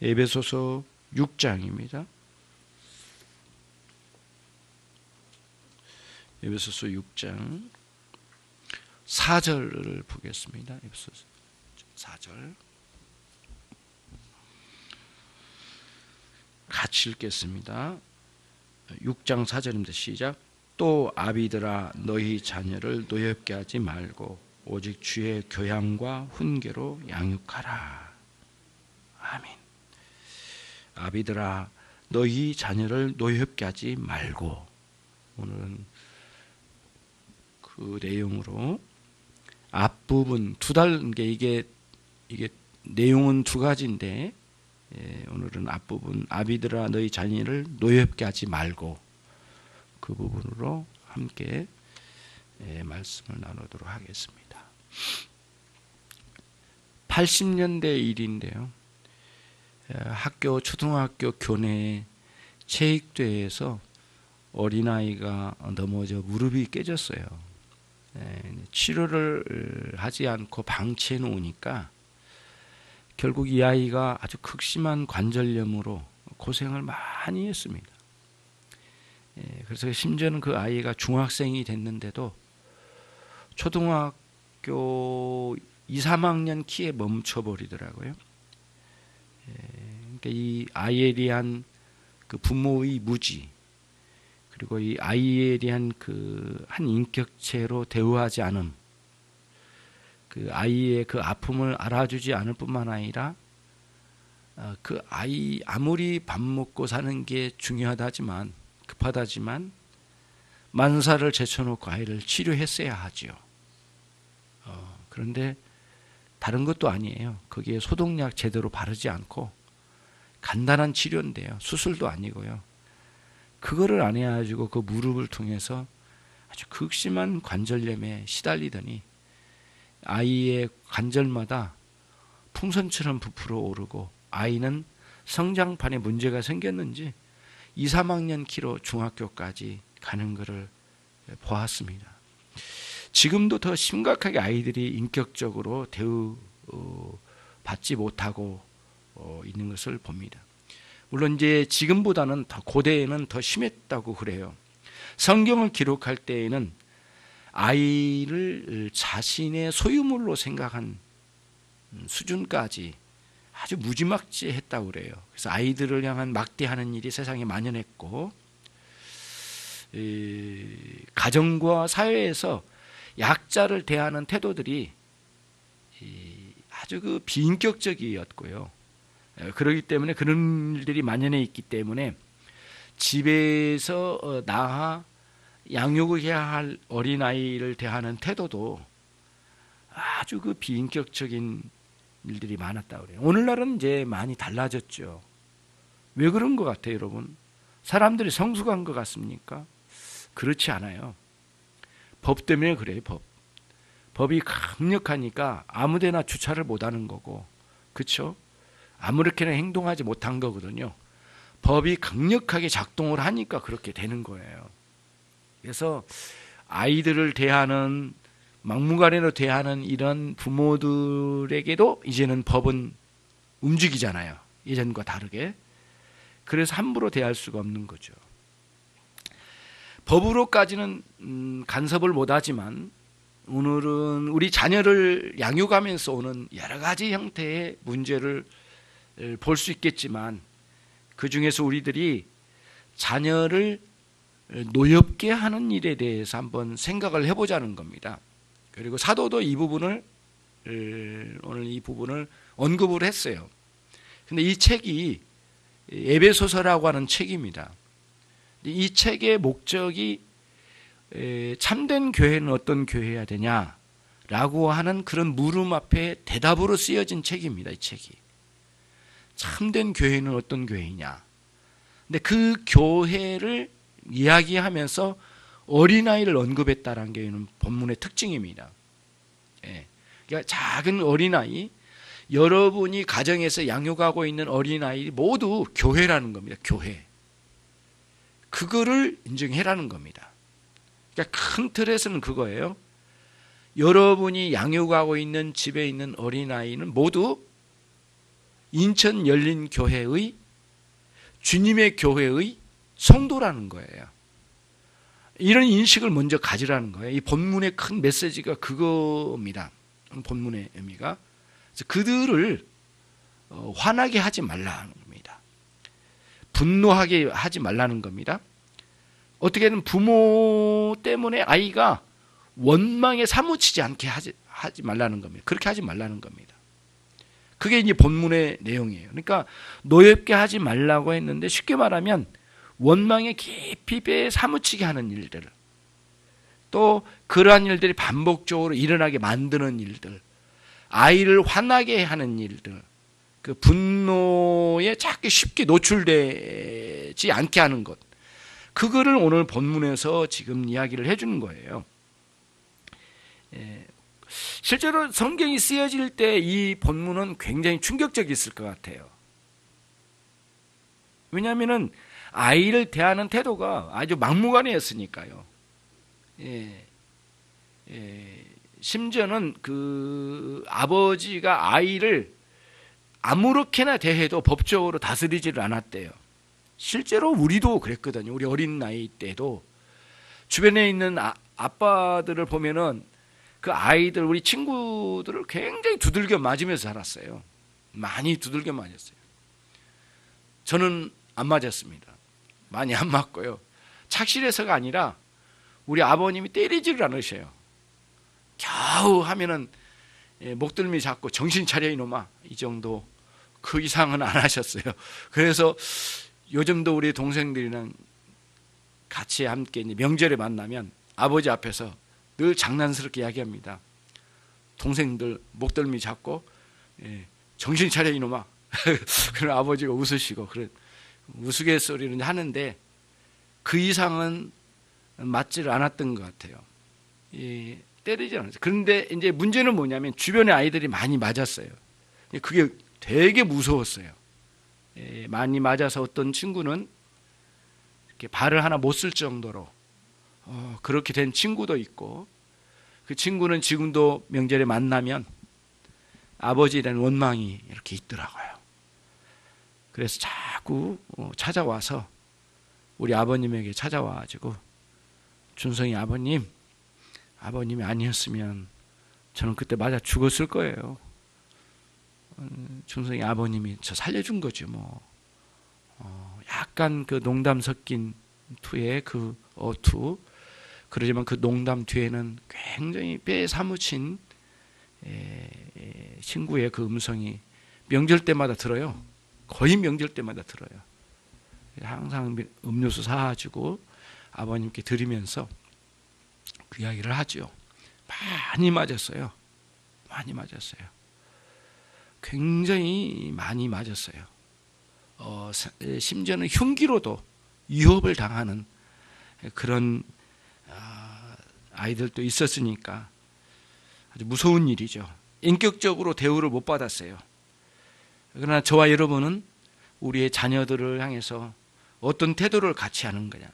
에베소서 6장입니다. 에베소서 6장 4절을 보겠습니다. 에베소서 4절 같이 읽겠습니다. 6장 4절입니다. 시작. 또 아비들아 너희 자녀를 노엽게 하지 말고 오직 주의 교양과 훈계로 양육하라. 아멘. 아비들아 너희 자녀를 노엽게 하지 말고, 오늘은 그 내용으로 앞부분 이게 내용은 두 가지인데, 오늘은 앞부분 아비들아 너희 자녀를 노엽게 하지 말고, 그 부분으로 함께 말씀을 나누도록 하겠습니다. 80년대 일인데요. 초등학교 교내 체육대회에서 어린아이가 넘어져 무릎이 깨졌어요. 치료를 하지 않고 방치해 놓으니까 결국 이 아이가 아주 극심한 관절염으로 고생을 많이 했습니다. 그래서 심지어는 그 아이가 중학생이 됐는데도 초등학교 2, 3학년 키에 멈춰버리더라고요. 그러니까 이 아이에 대한 그 부모의 무지, 그리고 이 아이에 대한 그 한 인격체로 대우하지 않음, 그 아이의 그 아픔을 알아주지 않을 뿐만 아니라 그 아이 아무리 밥 먹고 사는 게 중요하다지만 급하다지만 만사를 제쳐놓고 아이를 치료했어야 하죠. 그런데 다른 것도 아니에요. 거기에 소독약 제대로 바르지 않고 간단한 치료인데요. 수술도 아니고요. 그거를 안 해가지고 그 무릎을 통해서 아주 극심한 관절염에 시달리더니 아이의 관절마다 풍선처럼 부풀어 오르고 아이는 성장판에 문제가 생겼는지 2, 3학년 키로 중학교까지 가는 것을 보았습니다. 지금도 더 심각하게 아이들이 인격적으로 대우받지 못하고 있는 것을 봅니다. 물론 이제 지금보다는 더 고대에는 더 심했다고 그래요. 성경을 기록할 때에는 아이를 자신의 소유물로 생각한 수준까지 아주 무지막지했다고 그래요. 그래서 아이들을 향한 막대하는 일이 세상에 만연했고, 가정과 사회에서 약자를 대하는 태도들이 아주 그 비인격적이었고요. 그렇기 때문에 그런 일들이 만연해 있기 때문에 집에서 낳아 양육을 해야 할 어린아이를 대하는 태도도 아주 그 비인격적인 일들이 많았다고 그래요. 오늘날은 이제 많이 달라졌죠. 왜 그런 것 같아요, 여러분? 사람들이 성숙한 것 같습니까? 그렇지 않아요. 법 때문에 그래요, 법. 법이 강력하니까 아무데나 주차를 못하는 거고, 그렇죠? 아무렇게나 행동하지 못한 거거든요. 법이 강력하게 작동을 하니까 그렇게 되는 거예요. 그래서 아이들을 대하는, 막무가내로 대하는 이런 부모들에게도 이제는 법은 움직이잖아요. 예전과 다르게. 그래서 함부로 대할 수가 없는 거죠. 법으로까지는 간섭을 못하지만 오늘은 우리 자녀를 양육하면서 오는 여러 가지 형태의 문제를 볼 수 있겠지만, 그 중에서 우리들이 자녀를 노엽게 하는 일에 대해서 한번 생각을 해보자는 겁니다. 그리고 사도도 이 부분을, 오늘 이 부분을 언급을 했어요. 근데 이 책이 에베소서라고 하는 책입니다. 이 책의 목적이 참된 교회는 어떤 교회여야 되냐라고 하는 그런 물음 앞에 대답으로 쓰여진 책입니다. 이 책이. 참된 교회는 어떤 교회이냐. 근데 그 교회를 이야기하면서 어린아이를 언급했다는 게 본문의 특징입니다. 그러니까 작은 어린아이, 여러분이 가정에서 양육하고 있는 어린아이 모두 교회라는 겁니다. 교회. 그거를 인정해라는 겁니다. 그러니까 큰 틀에서는 그거예요. 여러분이 양육하고 있는 집에 있는 어린아이는 모두 인천 열린교회의 주님의 교회의 성도라는 거예요. 이런 인식을 먼저 가지라는 거예요. 이 본문의 큰 메시지가 그겁니다. 본문의 의미가. 그래서 그들을 화나게 하지 말라는 겁니다. 분노하게 하지 말라는 겁니다. 어떻게든 부모 때문에 아이가 원망에 사무치지 않게 하지 말라는 겁니다. 그렇게 하지 말라는 겁니다. 그게 이제 본문의 내용이에요. 그러니까 노엽게 하지 말라고 했는데 쉽게 말하면 원망에 깊이 배에 사무치게 하는 일들, 또 그러한 일들이 반복적으로 일어나게 만드는 일들, 아이를 화나게 하는 일들, 그 분노에 자꾸 쉽게 노출되지 않게 하는 것, 그거를 오늘 본문에서 지금 이야기를 해주는 거예요. 실제로 성경이 쓰여질 때 이 본문은 굉장히 충격적이었을 것 같아요. 왜냐하면 아이를 대하는 태도가 아주 막무가내였으니까요. 심지어는 그 아버지가 아이를 아무렇게나 대해도 법적으로 다스리지를 않았대요. 실제로 우리도 그랬거든요. 우리 어린 나이 때도 주변에 있는 아빠들을 보면은 그 아이들, 우리 친구들을 굉장히 두들겨 맞으면서 살았어요. 많이 두들겨 맞았어요. 저는 안 맞았습니다. 많이 안 맞고요. 착실해서가 아니라 우리 아버님이 때리지를 않으셔요. 겨우 하면은 목덜미 잡고 정신 차려 이놈아, 이 정도, 그 이상은 안 하셨어요. 그래서 요즘도 우리 동생들이랑 같이 함께 명절에 만나면 아버지 앞에서 늘 장난스럽게 이야기합니다. 동생들 목덜미 잡고 정신 차려 이놈아. 그런 아버지가 웃으시고 그런 우스갯소리는 하는데 그 이상은 맞지를 않았던 것 같아요. 때리지 않았어요. 그런데 이제 문제는 뭐냐면 주변의 아이들이 많이 맞았어요. 그게 되게 무서웠어요. 많이 맞아서 어떤 친구는 이렇게 발을 하나 못 쓸 정도로 그렇게 된 친구도 있고, 그 친구는 지금도 명절에 만나면 아버지에 대한 원망이 이렇게 있더라고요. 그래서 자꾸 찾아와서 우리 아버님에게 찾아와가지고 준성이 아버님이 아니었으면 저는 그때 맞아 죽었을 거예요. 준성이 아버님이 저 살려준 거죠 뭐. 약간 그 농담 섞인 투의 그 어투, 그러지만 그 농담 뒤에는 굉장히 배에 사무친 친구의 그 음성이 명절 때마다 들어요. 거의 명절 때마다 들어요. 항상 음료수 사가지고 아버님께 드리면서 그 이야기를 하죠. 많이 맞았어요. 많이 맞았어요. 굉장히 많이 맞았어요. 심지어는 흉기로도 위협을 당하는 그런 아이들도 있었으니까 아주 무서운 일이죠. 인격적으로 대우를 못 받았어요. 그러나 저와 여러분은 우리의 자녀들을 향해서 어떤 태도를 같이 하는 거냐.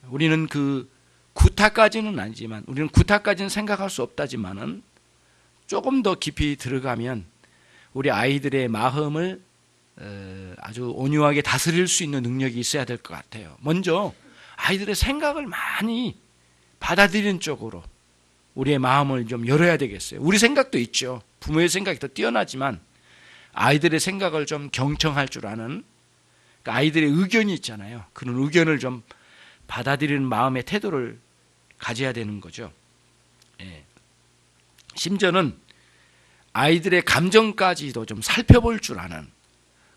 우리는 그 구타까지는 아니지만, 우리는 구타까지는 생각할 수 없다지만은 조금 더 깊이 들어가면 우리 아이들의 마음을 아주 온유하게 다스릴 수 있는 능력이 있어야 될 것 같아요. 먼저 아이들의 생각을 많이 받아들이는 쪽으로 우리의 마음을 좀 열어야 되겠어요. 우리 생각도 있죠. 부모의 생각이 더 뛰어나지만 아이들의 생각을 좀 경청할 줄 아는, 그러니까 아이들의 의견이 있잖아요. 그런 의견을 좀 받아들이는 마음의 태도를 가져야 되는 거죠. 심지어는 아이들의 감정까지도 좀 살펴볼 줄 아는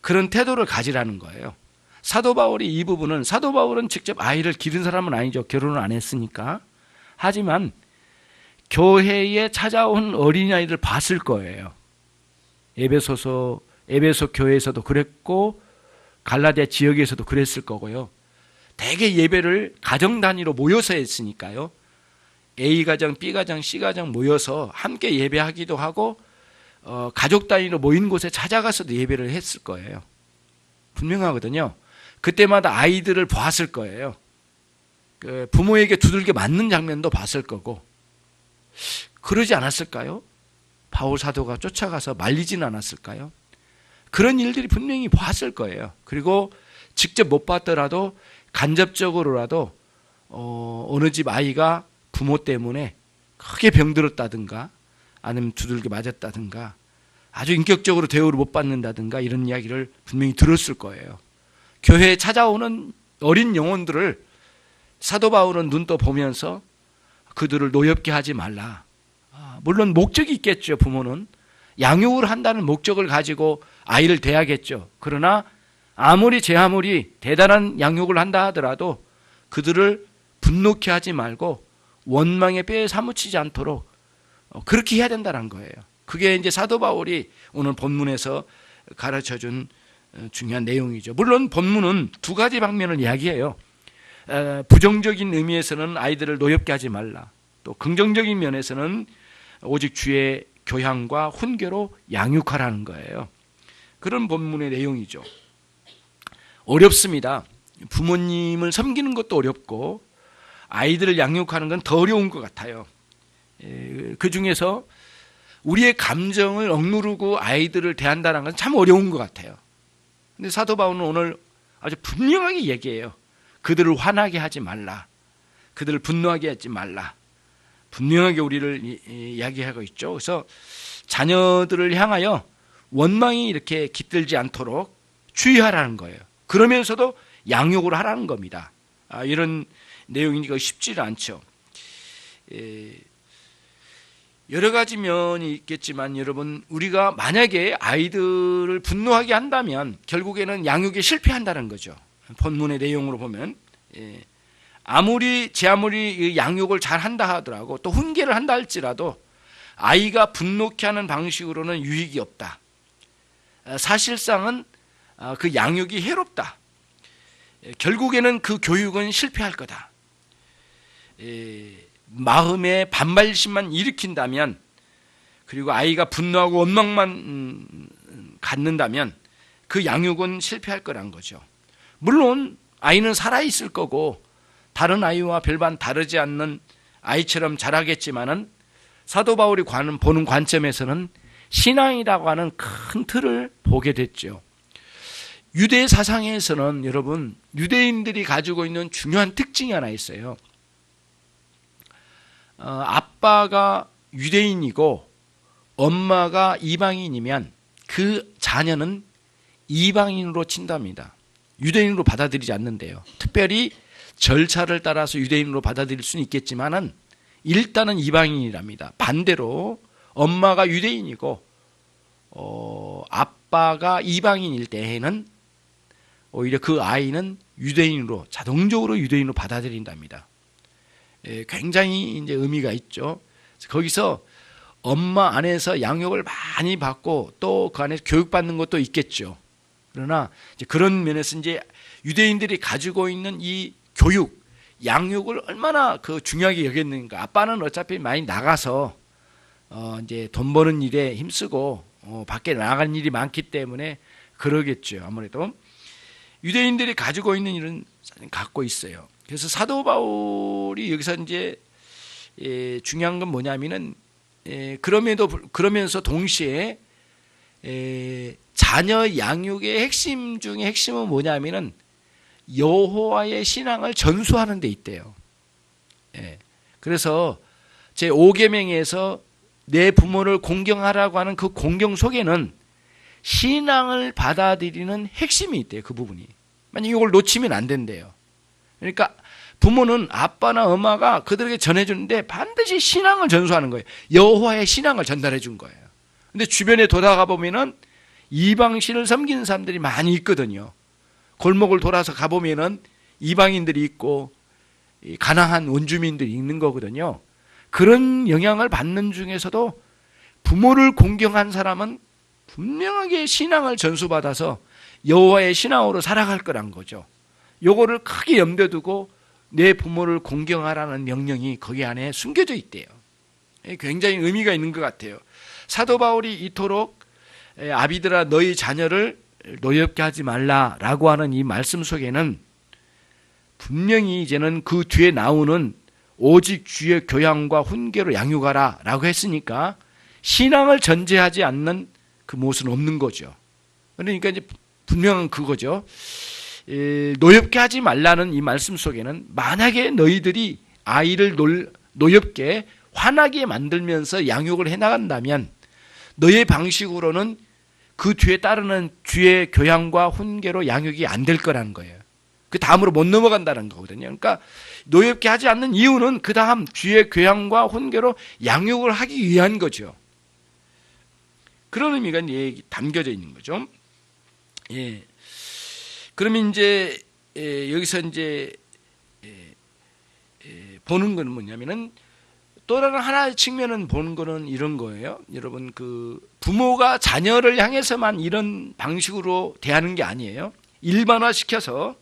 그런 태도를 가지라는 거예요. 사도 바울이 이 부분은, 사도 바울은 직접 아이를 기른 사람은 아니죠. 결혼을 안 했으니까. 하지만 교회에 찾아온 어린아이들 봤을 거예요. 에베소 교회에서도 그랬고 갈라디아 지역에서도 그랬을 거고요. 대개 예배를 가정 단위로 모여서 했으니까요. A 가정, B 가정, C 가정 모여서 함께 예배하기도 하고 가족 단위로 모인 곳에 찾아가서도 예배를 했을 거예요. 분명하거든요. 그때마다 아이들을 보았을 거예요. 그 부모에게 두들겨 맞는 장면도 봤을 거고. 그러지 않았을까요? 바울 사도가 쫓아가서 말리지는 않았을까요? 그런 일들이 분명히 보았을 거예요. 그리고 직접 못 봤더라도 간접적으로라도 어느 집 아이가 부모 때문에 크게 병들었다든가 아니면 두들겨 맞았다든가 아주 인격적으로 대우를 못 받는다든가 이런 이야기를 분명히 들었을 거예요. 교회에 찾아오는 어린 영혼들을 사도 바울은 눈떠 보면서 그들을 노엽게 하지 말라. 물론 목적이 있겠죠. 부모는 양육을 한다는 목적을 가지고 아이를 대하겠죠. 그러나 아무리 대단한 양육을 한다 하더라도 그들을 분노케 하지 말고 원망의 뼈에 사무치지 않도록 그렇게 해야 된다는 거예요. 그게 이제 사도 바울이 오늘 본문에서 가르쳐준 중요한 내용이죠. 물론 본문은 두 가지 방면을 이야기해요. 부정적인 의미에서는 아이들을 노엽게 하지 말라. 또 긍정적인 면에서는 오직 주의 교양과 훈계로 양육하라는 거예요. 그런 본문의 내용이죠. 어렵습니다. 부모님을 섬기는 것도 어렵고 아이들을 양육하는 건 더 어려운 것 같아요. 그 중에서 우리의 감정을 억누르고 아이들을 대한다는 건 참 어려운 것 같아요. 근데 사도 바울은 오늘 아주 분명하게 얘기해요. 그들을 화나게 하지 말라. 그들을 분노하게 하지 말라. 분명하게 우리를 이야기하고 있죠. 그래서 자녀들을 향하여 원망이 이렇게 깃들지 않도록 주의하라는 거예요. 그러면서도 양육을 하라는 겁니다. 이런 내용이니까 쉽지 않죠. 여러 가지 면이 있겠지만 여러분, 우리가 만약에 아이들을 분노하게 한다면 결국에는 양육에 실패한다는 거죠. 본문의 내용으로 보면 아무리 양육을 잘 한다 하더라도 또 훈계를 한다 할지라도 아이가 분노케 하는 방식으로는 유익이 없다. 사실상은 그 양육이 해롭다. 결국에는 그 교육은 실패할 거다. 마음의 반발심만 일으킨다면, 그리고 아이가 분노하고 원망만 갖는다면 그 양육은 실패할 거란 거죠. 물론 아이는 살아있을 거고 다른 아이와 별반 다르지 않는 아이처럼 자라겠지만은 사도 바울이 보는 관점에서는 신앙이라고 하는 큰 틀을 보게 됐죠. 유대 사상에서는 여러분, 유대인들이 가지고 있는 중요한 특징이 하나 있어요. 아빠가 유대인이고 엄마가 이방인이면 그 자녀는 이방인으로 친답니다. 유대인으로 받아들이지 않는데요. 특별히 절차를 따라서 유대인으로 받아들일 수는 있겠지만은 일단은 이방인이랍니다. 반대로 엄마가 유대인이고 아빠가 이방인일 때에는 오히려 그 아이는 자동적으로 유대인으로 받아들인답니다. 굉장히 이제 의미가 있죠. 거기서 엄마 안에서 양육을 많이 받고 또 그 안에서 교육받는 것도 있겠죠. 그러나 이제 그런 면에서 이제 유대인들이 가지고 있는 이 교육, 양육을 얼마나 중요하게 여겼는가. 아빠는 어차피 많이 나가서 이제 돈 버는 일에 힘쓰고 밖에 나갈 일이 많기 때문에 그러겠죠. 아무래도 유대인들이 가지고 있는 일은 갖고 있어요. 그래서 사도 바울이 여기서 이제 중요한 건 뭐냐면은 그러면서 동시에 자녀 양육의 핵심 중에 핵심은 뭐냐면은 여호와의 신앙을 전수하는 데 있대요. 그래서 제 5계명에서 내 부모를 공경하라고 하는 그 공경 속에는 신앙을 받아들이는 핵심이 있대요. 그 부분이. 만약 이걸 놓치면 안 된대요. 그러니까 부모는 아빠나 엄마가 그들에게 전해주는데 반드시 신앙을 전수하는 거예요. 여호와의 신앙을 전달해 준 거예요. 근데 주변에 돌아가 보면은 이방신을 섬기는 사람들이 많이 있거든요. 골목을 돌아서 가보면은 이방인들이 있고 가난한 원주민들이 있는 거거든요. 그런 영향을 받는 중에서도 부모를 공경한 사람은 분명하게 신앙을 전수받아서 여호와의 신앙으로 살아갈 거란 거죠. 요거를 크게 염두에 두고 내 부모를 공경하라는 명령이 거기 안에 숨겨져 있대요. 굉장히 의미가 있는 것 같아요. 사도 바울이 이토록 아비들아 너희 자녀를 노엽게 하지 말라라고 하는 이 말씀 속에는 분명히 이제는 그 뒤에 나오는 오직 주의 교양과 훈계로 양육하라 라고 했으니까 신앙을 전제하지 않는 그 무엇은 없는 거죠. 그러니까 이제 분명한 그거죠. 노엽게 하지 말라는 이 말씀 속에는 만약에 너희들이 아이를 노엽게 화나게 만들면서 양육을 해나간다면 너의 방식으로는 그 뒤에 따르는 주의 교양과 훈계로 양육이 안 될 거라는 거예요. 그 다음으로 못 넘어간다는 거거든요. 그러니까 노엽게 하지 않는 이유는 그 다음 주의 교양과 훈계로 양육을 하기 위한 거죠. 그런 의미가 담겨져 있는 거죠. 예. 그러면 이제 여기서 이제 보는 건 뭐냐면은 또 다른 하나의 측면은 보는 거는 이런 거예요. 여러분 그 부모가 자녀를 향해서만 이런 방식으로 대하는 게 아니에요. 일반화시켜서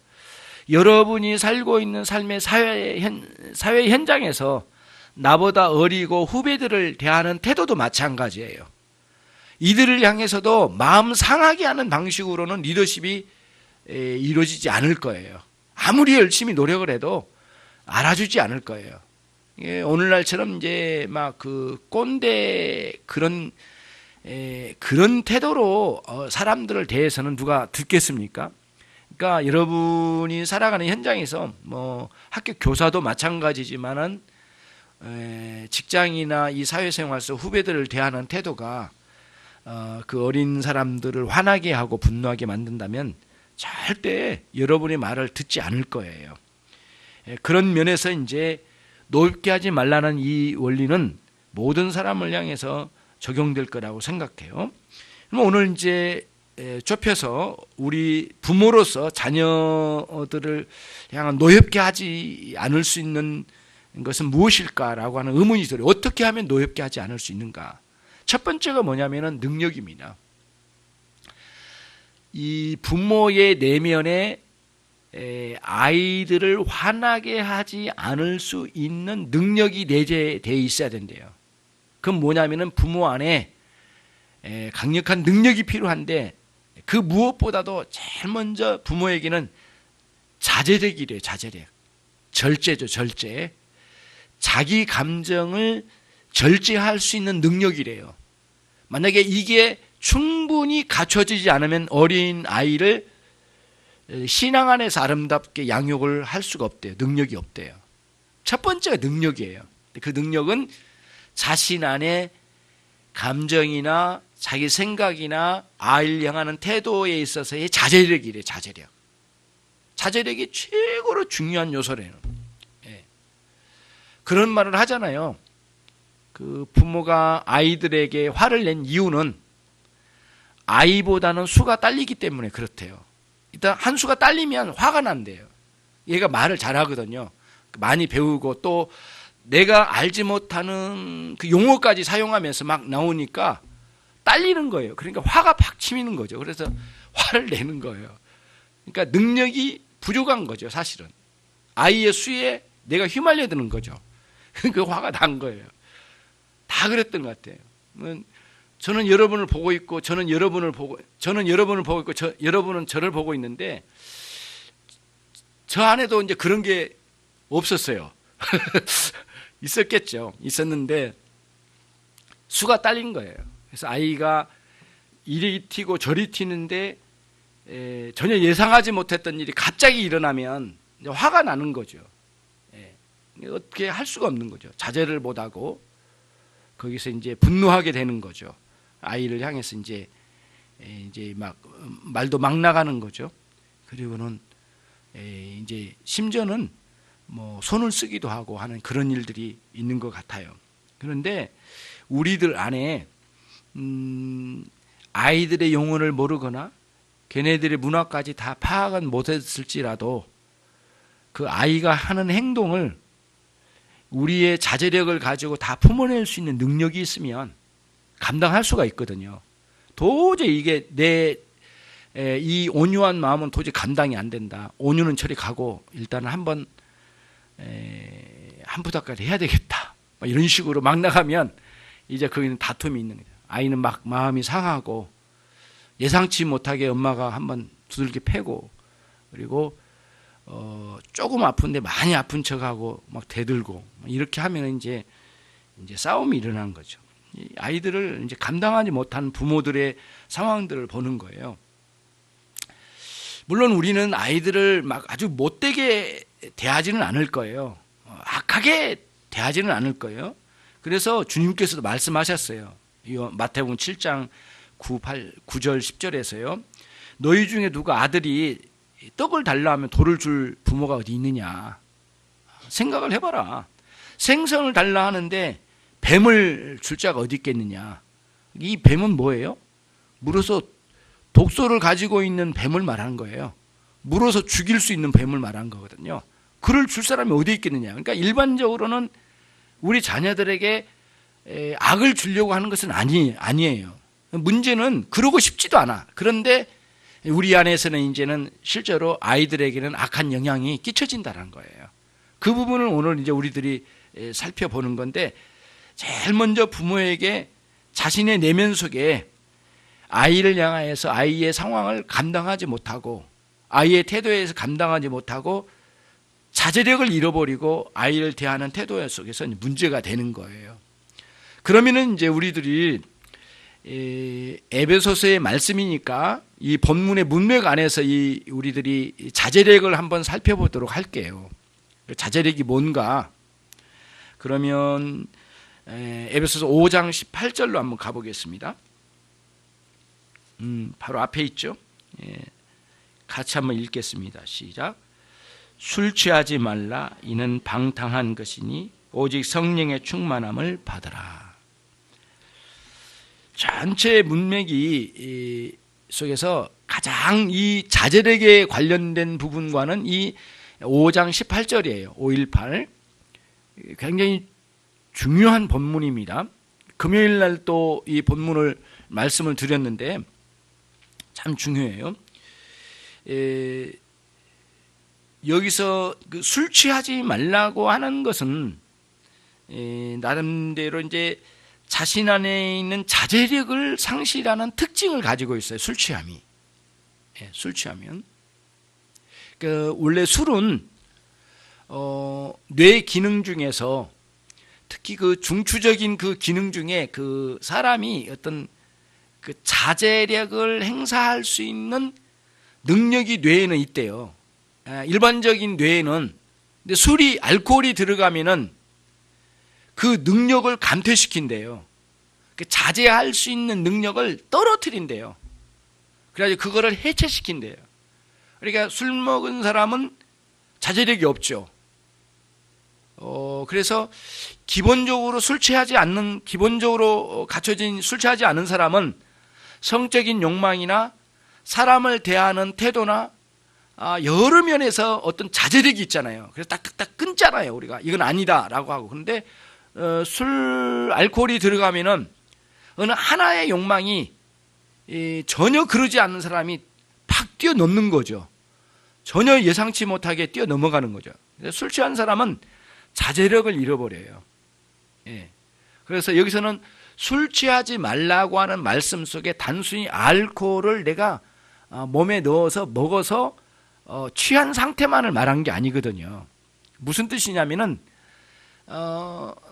여러분이 살고 있는 삶의 사회 현장에서 나보다 어리고 후배들을 대하는 태도도 마찬가지예요. 이들을 향해서도 마음 상하게 하는 방식으로는 리더십이 이루어지지 않을 거예요. 아무리 열심히 노력을 해도 알아주지 않을 거예요. 오늘날처럼 이제 막 그 꼰대 그런 태도로 사람들을 대해서는 누가 듣겠습니까? 그러니까 여러분이 살아가는 현장에서 뭐 학교 교사도 마찬가지지만은 직장이나 이 사회생활 속 후배들을 대하는 태도가 그 어린 사람들을 화나게 하고 분노하게 만든다면 절대 여러분의 말을 듣지 않을 거예요. 그런 면에서 이제 노엽게 하지 말라는 이 원리는 모든 사람을 향해서 적용될 거라고 생각해요. 그럼 오늘 이제 좁혀서 우리 부모로서 자녀들을 향한 노엽게 하지 않을 수 있는 것은 무엇일까라고 하는 의문이 들어요. 어떻게 하면 노엽게 하지 않을 수 있는가? 첫 번째가 뭐냐면은 능력입니다. 이 부모의 내면에 아이들을 화나게 하지 않을 수 있는 능력이 내재되어 있어야 된대요. 그건 뭐냐면은 부모 안에 강력한 능력이 필요한데 그 무엇보다도 제일 먼저 부모에게는 자제력이래요. 자제력. 절제죠. 절제. 자기 감정을 절제할 수 있는 능력이래요. 만약에 이게 충분히 갖춰지지 않으면 어린 아이를 신앙 안에서 아름답게 양육을 할 수가 없대요. 능력이 없대요. 첫 번째가 능력이에요. 그 능력은 자신 안에 감정이나 자기 생각이나 아이를 향하는 태도에 있어서의 자제력이래요. 자제력. 자제력이 최고로 중요한 요소래요. 예. 그런 말을 하잖아요. 그 부모가 아이들에게 화를 낸 이유는 아이보다는 수가 딸리기 때문에 그렇대요. 일단 한 수가 딸리면 화가 난대요. 얘가 말을 잘하거든요. 많이 배우고 또 내가 알지 못하는 그 용어까지 사용하면서 막 나오니까 딸리는 거예요. 그러니까 화가 팍 치미는 거죠. 그래서 화를 내는 거예요. 그러니까 능력이 부족한 거죠. 사실은 아이의 수에 내가 휘말려 드는 거죠. 그 화가 난 거예요. 다 그랬던 것 같아요. 저는 여러분을 보고 있고 저는 여러분을 보고 있고 여러분은 저를 보고 있는데 저 안에도 이제 그런 게 없었어요. 있었겠죠. 있었는데 수가 딸린 거예요. 그래서 아이가 이리 튀고 저리 튀는데 전혀 예상하지 못했던 일이 갑자기 일어나면 이제 화가 나는 거죠. 어떻게 할 수가 없는 거죠. 자제를 못하고 거기서 이제 분노하게 되는 거죠. 아이를 향해서 이제 막 말도 막 나가는 거죠. 그리고는 이제 심지어는 뭐 손을 쓰기도 하고 하는 그런 일들이 있는 것 같아요. 그런데 우리들 안에 아이들의 영혼을 모르거나 걔네들의 문화까지 다 파악은 못했을지라도 그 아이가 하는 행동을 우리의 자제력을 가지고 다 품어낼 수 있는 능력이 있으면 감당할 수가 있거든요. 도저히 이게 이 온유한 마음은 도저히 감당이 안 된다. 온유는 저리 가고 일단은 한번 한 부닥까지 해야 되겠다. 이런 식으로 막 나가면 이제 거기는 다툼이 있는 거예요. 아이는 막 마음이 상하고 예상치 못하게 엄마가 한번 두들겨 패고 그리고 조금 아픈데 많이 아픈 척하고 막 대들고 이렇게 하면 이제 싸움이 일어나는 거죠. 아이들을 이제 감당하지 못한 부모들의 상황들을 보는 거예요. 물론 우리는 아이들을 막 아주 못되게 대하지는 않을 거예요. 악하게 대하지는 않을 거예요. 그래서 주님께서도 말씀하셨어요. 마태복음 7장 9절 10절에서요. 너희 중에 누가 아들이 떡을 달라 하면 돌을 줄 부모가 어디 있느냐. 생각을 해봐라. 생선을 달라 하는데 뱀을 줄 자가 어디 있겠느냐. 이 뱀은 뭐예요? 물어서 독소를 가지고 있는 뱀을 말하는 거예요. 물어서 죽일 수 있는 뱀을 말하는 거거든요. 그를 줄 사람이 어디 있겠느냐. 그러니까 일반적으로는 우리 자녀들에게 악을 주려고 하는 것은 아니에요. 문제는 그러고 싶지도 않아. 그런데 우리 안에서는 이제는 실제로 아이들에게는 악한 영향이 끼쳐진다는 거예요. 그 부분을 오늘 이제 우리들이 살펴보는 건데, 제일 먼저 부모에게 자신의 내면 속에 아이를 향하여서 아이의 상황을 감당하지 못하고 아이의 태도에서 감당하지 못하고 자제력을 잃어버리고 아이를 대하는 태도 속에서 문제가 되는 거예요. 그러면은 이제 우리들이 에베소서의 말씀이니까 이 본문의 문맥 안에서 우리들이 자제력을 한번 살펴보도록 할게요. 자제력이 뭔가? 그러면 에베소서 5장 18절로 한번 가보겠습니다. 바로 앞에 있죠. 같이 한번 읽겠습니다. 시작. 술 취하지 말라. 이는 방탕한 것이니 오직 성령의 충만함을 받으라. 전체 문맥이 속에서 가장 이 자제력에 관련된 부분과는 이 5장 18절이에요. 518. 굉장히 중요한 본문입니다. 금요일 날 또 이 본문을 말씀을 드렸는데 참 중요해요. 여기서 술 취하지 말라고 하는 것은 나름대로 이제 자신 안에 있는 자제력을 상실하는 특징을 가지고 있어요. 술 취함이. 술 취하면. 원래 술은 뇌 기능 중에서 특히 그 중추적인 그 기능 중에 그 사람이 어떤 그 자제력을 행사할 수 있는 능력이 뇌에는 있대요. 일반적인 뇌에는, 근데 술이 알코올이 들어가면은 그 능력을 감퇴시킨대요. 그 자제할 수 있는 능력을 떨어뜨린대요. 그래가지고 그거를 해체시킨대요. 그러니까 술 먹은 사람은 자제력이 없죠. 그래서 기본적으로 기본적으로 갖춰진 술 취하지 않은 사람은 성적인 욕망이나 사람을 대하는 태도나 여러 면에서 어떤 자제력이 있잖아요. 그래서 딱딱딱 끊잖아요. 우리가 이건 아니다라고 하고. 그런데 알코올이 들어가면은 어느 하나의 욕망이 전혀 그러지 않는 사람이 팍 뛰어넘는 거죠. 전혀 예상치 못하게 뛰어넘어가는 거죠. 술 취한 사람은 자제력을 잃어버려요. 그래서 여기서는 술 취하지 말라고 하는 말씀 속에 단순히 알코올을 내가 몸에 넣어서 먹어서 취한 상태만을 말한 게 아니거든요. 무슨 뜻이냐면은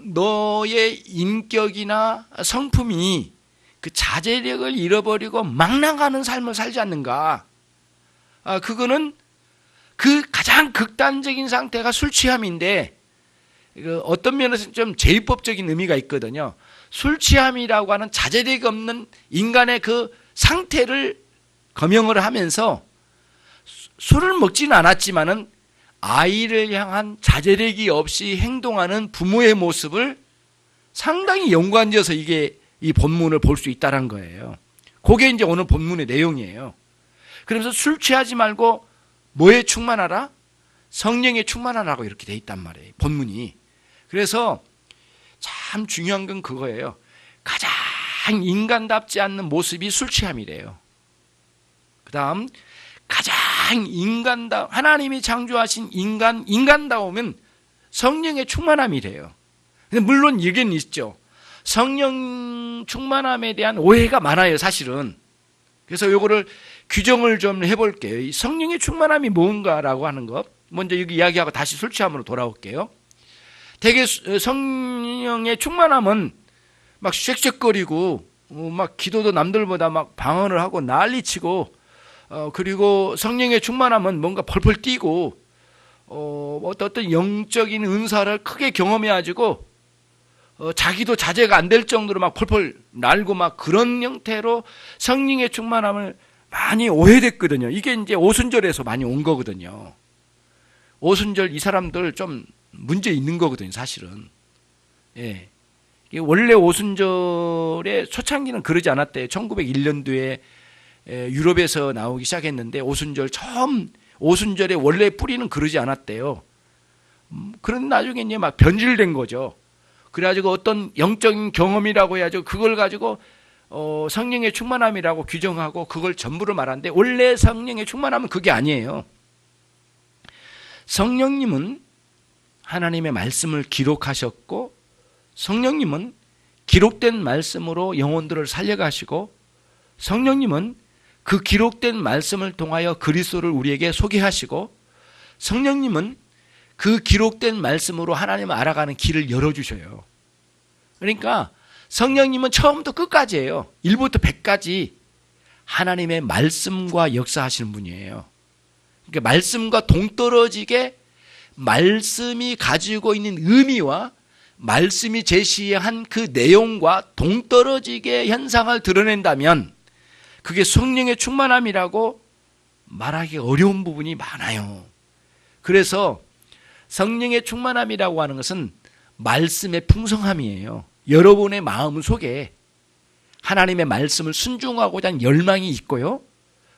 너의 인격이나 성품이 그 자제력을 잃어버리고 막 나가는 삶을 살지 않는가. 그거는 그 가장 극단적인 상태가 술 취함인데, 어떤 면에서 좀 제의법적인 의미가 있거든요. 술 취함이라고 하는 자제력이 없는 인간의 그 상태를 거명을 하면서 술을 먹지는 않았지만은 아이를 향한 자제력이 없이 행동하는 부모의 모습을 상당히 연관지어서 이 본문을 볼 수 있다는 거예요. 그게 이제 오늘 본문의 내용이에요. 그러면서 술 취하지 말고 뭐에 충만하라? 성령에 충만하라고 이렇게 돼 있단 말이에요. 본문이. 그래서 참 중요한 건 그거예요. 가장 인간답지 않는 모습이 술 취함이래요. 그 다음 가장 하나님이 창조하신 인간다우면 성령의 충만함이래요. 근데 물론 얘기는 있죠. 성령 충만함에 대한 오해가 많아요, 사실은. 그래서 이거를 규정을 좀 해볼게요. 이 성령의 충만함이 뭔가라고 하는 것. 먼저 여기 이야기하고 다시 술 취함으로 돌아올게요. 되게 성령의 충만함은 막 쉑쉑거리고 막 기도도 남들보다 막 방언을 하고 난리치고 그리고 성령의 충만함은 뭔가 펄펄 뛰고 어떤 영적인 은사를 크게 경험해가지고 자기도 자제가 안 될 정도로 막 펄펄 날고 막 그런 형태로 성령의 충만함을 많이 오해됐거든요. 이게 이제 오순절에서 많이 온 거거든요. 오순절 이 사람들 좀 문제 있는 거거든요, 사실은. 예. 원래 오순절의 초창기는 그러지 않았대요. 1901년도에 유럽에서 나오기 시작했는데 오순절 처음 오순절의 원래 뿌리는 그러지 않았대요. 그런 나중에 이제 막 변질된 거죠. 그래가지고 어떤 영적인 경험이라고 해야죠. 그걸 가지고 성령의 충만함이라고 규정하고 그걸 전부를 말하는데 원래 성령의 충만함은 그게 아니에요. 성령님은 하나님의 말씀을 기록하셨고 성령님은 기록된 말씀으로 영혼들을 살려가시고 성령님은 그 기록된 말씀을 통하여 그리스도를 우리에게 소개하시고 성령님은 그 기록된 말씀으로 하나님을 알아가는 길을 열어주셔요. 그러니까 성령님은 처음부터 끝까지예요. 1부터 100까지 하나님의 말씀과 역사하시는 분이에요. 그러니까 말씀과 동떨어지게 말씀이 가지고 있는 의미와 말씀이 제시한 그 내용과 동떨어지게 현상을 드러낸다면 그게 성령의 충만함이라고 말하기 어려운 부분이 많아요. 그래서 성령의 충만함이라고 하는 것은 말씀의 풍성함이에요. 여러분의 마음 속에 하나님의 말씀을 순종하고자 하는 열망이 있고요.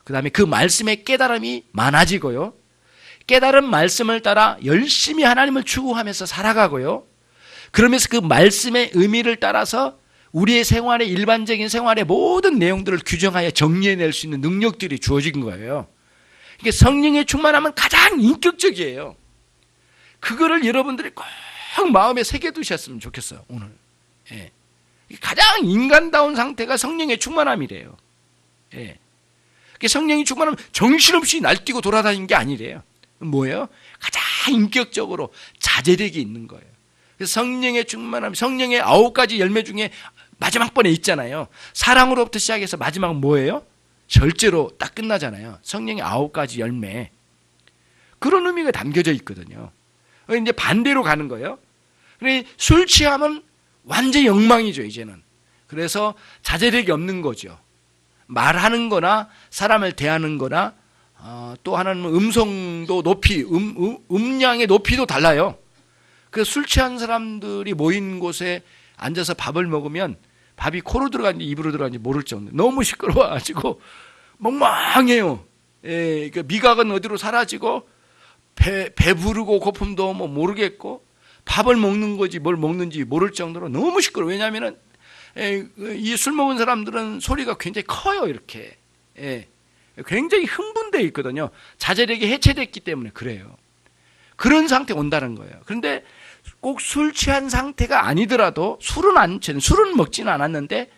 그 다음에 그 말씀의 깨달음이 많아지고요. 깨달은 말씀을 따라 열심히 하나님을 추구하면서 살아가고요. 그러면서 그 말씀의 의미를 따라서 우리의 생활의 일반적인 생활의 모든 내용들을 규정하여 정리해낼 수 있는 능력들이 주어진 거예요. 그러니까 성령의 충만함은 가장 인격적이에요. 그거를 여러분들이 꼭 마음에 새겨두셨으면 좋겠어요. 오늘. 예. 가장 인간다운 상태가 성령의 충만함이래요. 예. 성령이 충만하면 정신없이 날뛰고 돌아다니는 게 아니래요. 뭐예요? 가장 인격적으로 자제력이 있는 거예요. 그래서 성령의 충만함, 성령의 9가지 열매 중에 마지막 번에 있잖아요. 사랑으로부터 시작해서 마지막은 뭐예요? 절제로 딱 끝나잖아요. 성령의 9가지 열매. 그런 의미가 담겨져 있거든요. 이제 반대로 가는 거예요. 술 취하면 완전 욕망이죠, 이제는. 그래서 자제력이 없는 거죠. 말하는 거나 사람을 대하는 거나 또 하나는 음성도 높이, 음량의 높이도 달라요. 그래서 술 취한 사람들이 모인 곳에 앉아서 밥을 먹으면 밥이 코로 들어가는지 입으로 들어가는지 모를 정도. 너무 시끄러워가지고 멍멍해요. 예, 그 미각은 어디로 사라지고 배 부르고 고픔도 뭐 모르겠고 밥을 먹는 거지 뭘 먹는지 모를 정도로 너무 시끄러워. 왜냐하면은 이 술 먹은 사람들은 소리가 굉장히 커요. 이렇게. 예, 굉장히 흥분되어 있거든요. 자제력이 해체됐기 때문에 그래요. 그런 상태가 온다는 거예요. 그런데 꼭 술 취한 상태가 아니더라도 술은 먹지는 않았는데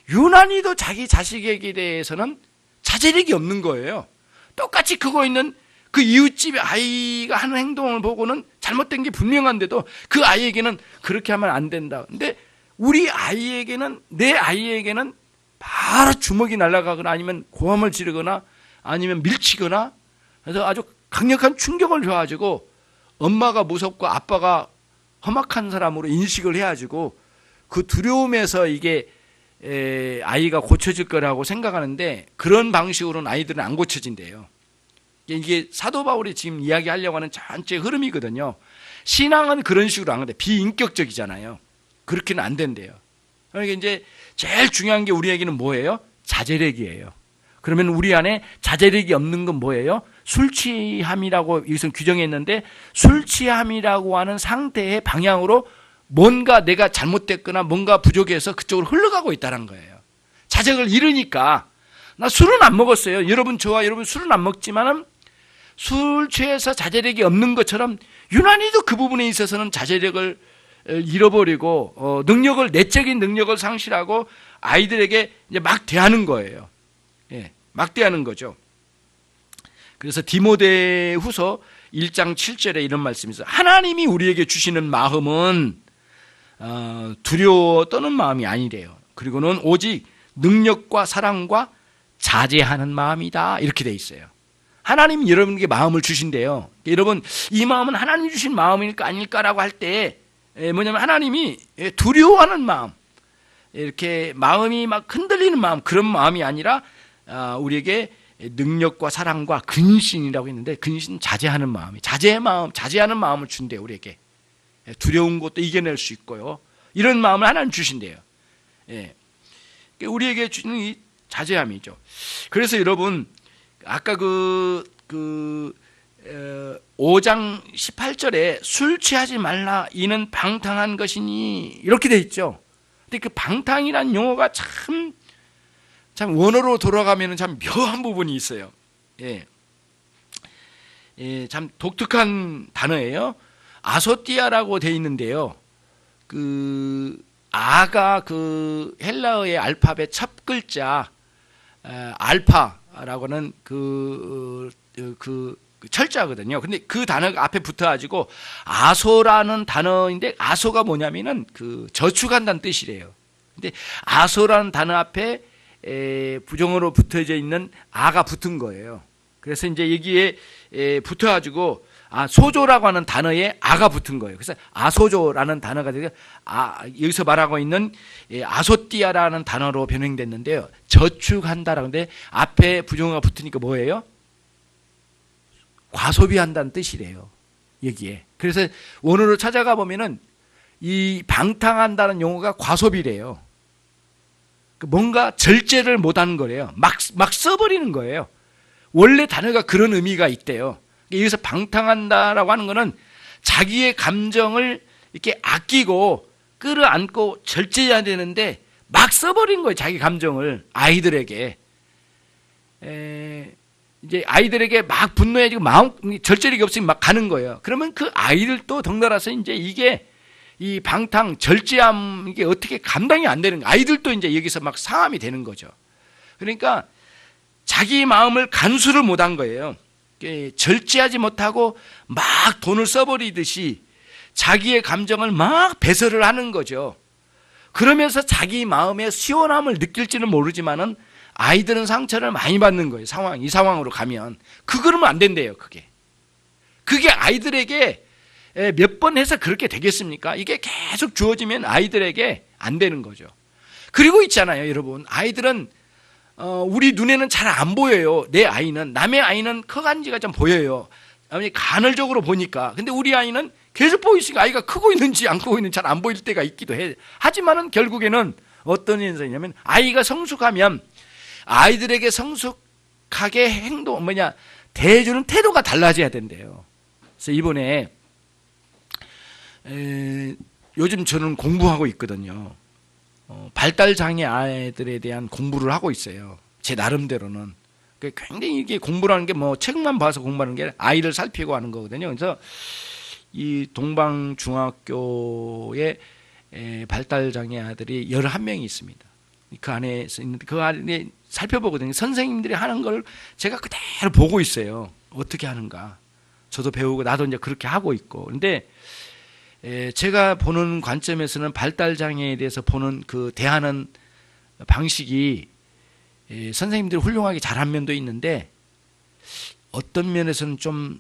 유난히도 자기 자식에게 대해서는 자제력이 없는 거예요. 똑같이 그거 있는 그 이웃집의 아이가 하는 행동을 보고는 잘못된 게 분명한데도 그 아이에게는 그렇게 하면 안 된다. 근데 우리 아이에게는, 내 아이에게는 바로 주먹이 날아가거나 아니면 고함을 지르거나 아니면 밀치거나 그래서 아주 강력한 충격을 줘가지고 엄마가 무섭고 아빠가 험악한 사람으로 인식을 해가지고 그 두려움에서 이게 아이가 고쳐질 거라고 생각하는데 그런 방식으로는 아이들은 안 고쳐진대요. 이게 사도 바울이 지금 이야기하려고 하는 전체 흐름이거든요. 신앙은 그런 식으로 안 하는데 비인격적이잖아요. 그렇게는 안 된대요. 그러니까 이제 제일 중요한 게 우리에게는 뭐예요? 자제력이에요. 그러면 우리 안에 자제력이 없는 건 뭐예요? 술 취함이라고 여기서 규정했는데 술 취함이라고 하는 상태의 방향으로 뭔가 내가 잘못됐거나 뭔가 부족해서 그쪽으로 흘러가고 있다는 거예요. 자제력을 잃으니까 나 술은 안 먹었어요. 저와 여러분 술은 안 먹지만은 술 취해서 자제력이 없는 것처럼 유난히도 그 부분에 있어서는 자제력을 잃어버리고 내적인 능력을 상실하고 아이들에게 이제 막 대하는 거예요. 예, 막 대하는 거죠. 그래서 디모데후서 1장 7절에 이런 말씀이 있어요. 하나님이 우리에게 주시는 마음은 두려워 떠는 마음이 아니래요. 그리고는 오직 능력과 사랑과 자제하는 마음이다. 이렇게 돼 있어요. 하나님이 여러분에게 마음을 주신대요. 여러분, 이 마음은 하나님 주신 마음일까 아닐까라고 할 때 뭐냐면 하나님이 두려워하는 마음, 이렇게 마음이 막 흔들리는 마음, 그런 마음이 아니라 우리에게 능력과 사랑과 근신이라고 했는데, 근신 자제하는 마음이, 자제하는 마음을 준대요. 우리에게 두려운 것도 이겨낼 수 있고요, 이런 마음을 하나님 주신대요. 우리에게 주는 이 자제함이죠. 그래서 여러분, 아까 5장 18절에 술 취하지 말라, 이는 방탕한 것이니, 이렇게 돼 있죠. 근데 그 방탕이라는 용어가 참 원어로 돌아가면 참 묘한 부분이 있어요. 참 독특한 단어예요. 아소띠아라고 돼 있는데요. 아가 헬라어의 알파벳 첫 글자 알파라고는 그 철자거든요. 근데 그 단어가 앞에 붙어가지고 아소라는 단어인데, 아소가 뭐냐면은 저축한다는 뜻이래요. 근데 아소라는 단어 앞에 부정어로 붙어져 있는 아가 붙은 거예요. 그래서 이제 여기에 붙어가지고 소조라고 하는 단어에 아가 붙은 거예요. 그래서 아소조라는 단어가 되게 여기서 말하고 있는 아소띠아라는 단어로 변형됐는데요. 저축한다라고 하는데 앞에 부정어가 붙으니까 뭐예요? 과소비한다는 뜻이래요. 여기에. 그래서 원어로 찾아가 보면은 이 방탕한다는 용어가 과소비래요. 뭔가 절제를 못하는 거래요. 막 써버리는 거예요. 원래 단어가 그런 의미가 있대요. 여기서 방탕한다라고 하는 거는 자기의 감정을 이렇게 아끼고 끌어안고 절제해야 되는데 막 써버린 거예요. 자기 감정을 아이들에게. 이제 아이들에게 막 분노해지고 마음 절제력이 없으면 막 가는 거예요. 그러면 그 아이들도 덩달아서 이제 이게 이 방탕 절제함, 이게 어떻게 감당이 안 되는 거예요. 아이들도 이제 여기서 막 상함이 되는 거죠. 그러니까 자기 마음을 간수를 못한 거예요. 절제하지 못하고 막 돈을 써버리듯이 자기의 감정을 막 배설을 하는 거죠. 그러면서 자기 마음의 시원함을 느낄지는 모르지만은 아이들은 상처를 많이 받는 거예요. 이 상황으로 가면. 그러면 안 된대요. 그게 아이들에게 몇 번 해서 그렇게 되겠습니까? 이게 계속 주어지면 아이들에게 안 되는 거죠. 그리고 있잖아요, 여러분. 아이들은 우리 눈에는 잘 안 보여요. 내 아이는. 남의 아이는 커간지가 좀 보여요. 간헐적으로 보니까. 근데 우리 아이는 계속 보이시니까 아이가 크고 있는지 안 크고 있는지 잘 안 보일 때가 있기도 해. 하지만은 결국에는 어떤 현상이냐면, 아이가 성숙하면 아이들에게 성숙하게 대해주는 태도가 달라져야 된대요. 그래서 이번에 요즘 저는 공부하고 있거든요. 발달장애 아이들에 대한 공부를 하고 있어요. 제 나름대로는. 굉장히 이게 공부라는 게 뭐 책만 봐서 공부하는 게 아이를 살피고 하는 거거든요. 그래서 이 동방중학교에 발달장애 아들이 11명이 있습니다. 그 안에 살펴보거든요. 선생님들이 하는 걸 제가 그대로 보고 있어요. 어떻게 하는가. 저도 배우고 나도 이제 그렇게 하고 있고. 근데 제가 보는 관점에서는 발달장애에 대해서 보는 대하는 방식이 선생님들이 훌륭하게 잘한 면도 있는데 어떤 면에서는 좀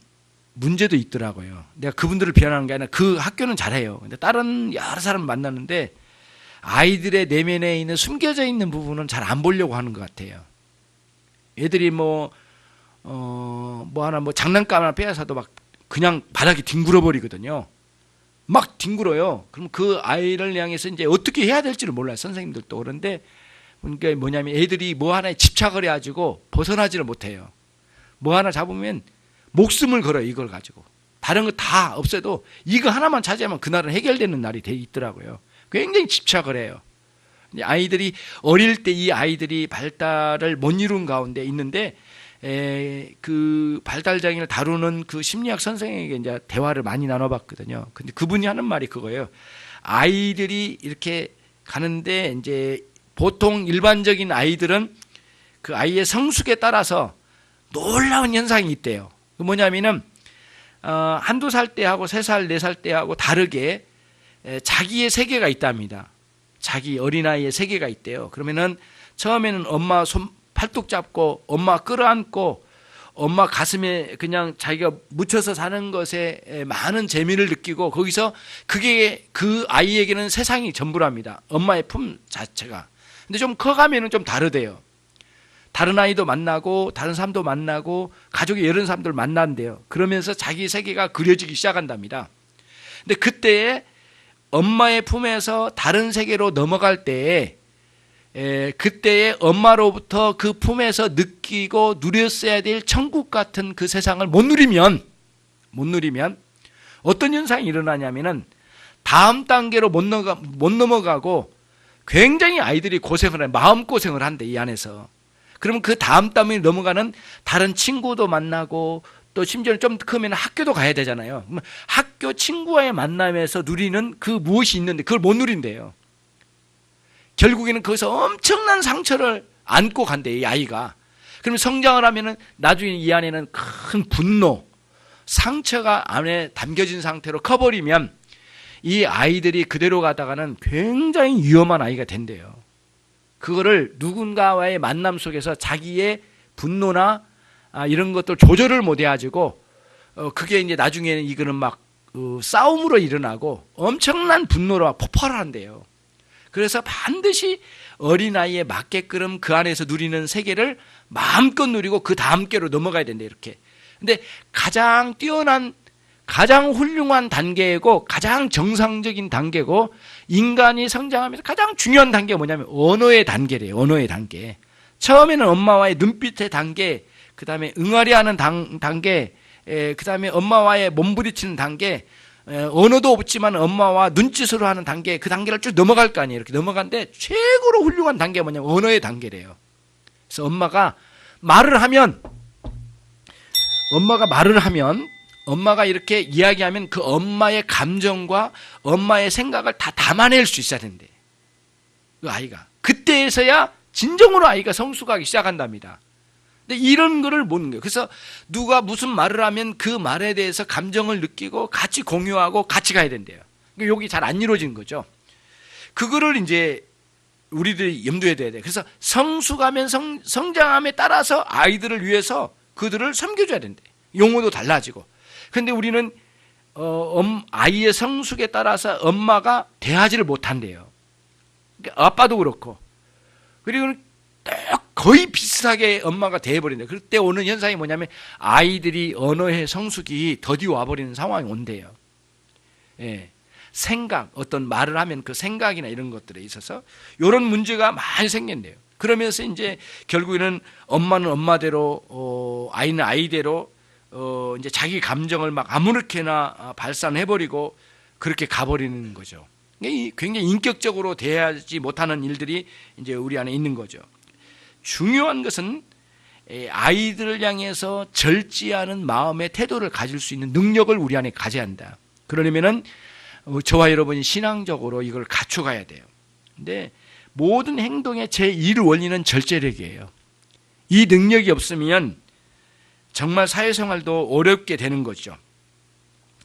문제도 있더라고요. 내가 그분들을 비난하는 게 아니라 그 학교는 잘해요. 근데 다른 여러 사람 만나는데 아이들의 내면에 있는 숨겨져 있는 부분은 잘 안 보려고 하는 것 같아요. 애들이 장난감 하나 빼앗아도 막 그냥 바닥에 뒹굴어 버리거든요. 막 뒹굴어요. 그럼 그 아이를 향해서 이제 어떻게 해야 될지를 몰라요. 선생님들도. 그런데 그러니까 뭐냐면 애들이 뭐 하나에 집착을 해가지고 벗어나지를 못해요. 뭐 하나 잡으면 목숨을 걸어요. 이걸 가지고. 다른 거 다 없애도 이거 하나만 차지하면 그날은 해결되는 날이 있더라고요. 굉장히 집착을 해요. 아이들이 어릴 때 이 아이들이 발달을 못 이룬 가운데 있는데 그 발달장애를 다루는 그 심리학 선생에게 이제 대화를 많이 나눠봤거든요. 근데 그분이 하는 말이 그거예요. 아이들이 이렇게 가는데 이제 보통 일반적인 아이들은 그 아이의 성숙에 따라서 놀라운 현상이 있대요. 그 뭐냐면은 한두 살 때하고 3살, 4살 때하고 다르게 자기의 세계가 있답니다. 자기 어린아이의 세계가 있대요. 그러면은 처음에는 엄마 팔뚝 잡고 엄마 끌어안고 엄마 가슴에 그냥 자기가 묻혀서 사는 것에 많은 재미를 느끼고 거기서 그게 그 아이에게는 세상이 전부랍니다. 엄마의 품 자체가. 근데 좀 커가면은 좀 다르대요. 다른 아이도 만나고 다른 사람도 만나고 가족의 여러 사람들 만난대요. 그러면서 자기 세계가 그려지기 시작한답니다. 근데 그때에 엄마의 품에서 다른 세계로 넘어갈 때에 그때의 엄마로부터 그 품에서 느끼고 누렸어야 될 천국 같은 그 세상을 못 누리면 어떤 현상이 일어나냐면은 다음 단계로 못 넘어가고 굉장히 아이들이 고생을 해, 마음고생을 한대, 이 안에서. 그러면 그 다음 단계로 넘어가는 다른 친구도 만나고 또 심지어는 좀 크면 학교도 가야 되잖아요. 그러면 학교 친구와의 만남에서 누리는 그 무엇이 있는데 그걸 못 누린대요. 결국에는 거기서 엄청난 상처를 안고 간대, 이 아이가. 그러면 성장을 하면은 나중에 이 안에는 큰 분노, 상처가 안에 담겨진 상태로 커버리면 이 아이들이 그대로 가다가는 굉장히 위험한 아이가 된대요. 그거를 누군가와의 만남 속에서 자기의 분노나 이런 것들 조절을 못 해가지고 그게 이제 나중에는 이거는 막 싸움으로 일어나고 엄청난 분노로 폭발을 한대요. 그래서 반드시 어린아이에 맞게끔 그 안에서 누리는 세계를 마음껏 누리고 그 다음 께로 넘어가야 된다, 이렇게. 근데 가장 뛰어난, 가장 훌륭한 단계이고 가장 정상적인 단계고 인간이 성장하면서 가장 중요한 단계가 뭐냐면 언어의 단계래요. 언어의 단계. 처음에는 엄마와의 눈빛의 단계, 그 다음에 응아리 하는 단계, 그 다음에 엄마와의 몸부딪히는 단계, 언어도 없지만 엄마와 눈짓으로 하는 단계, 그 단계를 쭉 넘어갈 거 아니에요. 이렇게 넘어가는데 최고로 훌륭한 단계가 뭐냐면 언어의 단계래요. 그래서 엄마가 말을 하면 엄마가 이렇게 이야기하면 그 엄마의 감정과 엄마의 생각을 다 담아낼 수 있어야 된대. 그 아이가. 그때에서야 진정으로 아이가 성숙하기 시작한답니다. 근데 이런 거를 모르는 거예요. 그래서 누가 무슨 말을 하면 그 말에 대해서 감정을 느끼고 같이 공유하고 같이 가야 된대요. 그러니까 여기 잘 안 이루어진 거죠. 그거를 이제 우리들이 염두에 둬야 돼요. 그래서 성숙하면 성장함에 따라서 아이들을 위해서 그들을 섬겨줘야 된대. 용어도 달라지고. 그런데 우리는 아이의 성숙에 따라서 엄마가 대하지를 못한대요. 그러니까 아빠도 그렇고. 그리고 거의 비슷하게 엄마가 돼버린다. 그때 오는 현상이 뭐냐면 아이들이 언어의 성숙이 더디어 와버리는 상황이 온대요. 예. 생각, 어떤 말을 하면 그 생각이나 이런 것들에 있어서 이런 문제가 많이 생긴대요. 그러면서 이제 결국에는 엄마는 엄마대로, 아이는 아이대로, 이제 자기 감정을 막 아무렇게나 발산해버리고 그렇게 가버리는 거죠. 굉장히 인격적으로 대하지 못하는 일들이 이제 우리 안에 있는 거죠. 중요한 것은 아이들을 향해서 절제하는 마음의 태도를 가질 수 있는 능력을 우리 안에 가져야 한다. 그러려면은 저와 여러분이 신앙적으로 이걸 갖춰가야 돼요. 근데 모든 행동의 제1 원리는 절제력이에요. 이 능력이 없으면 정말 사회생활도 어렵게 되는 거죠.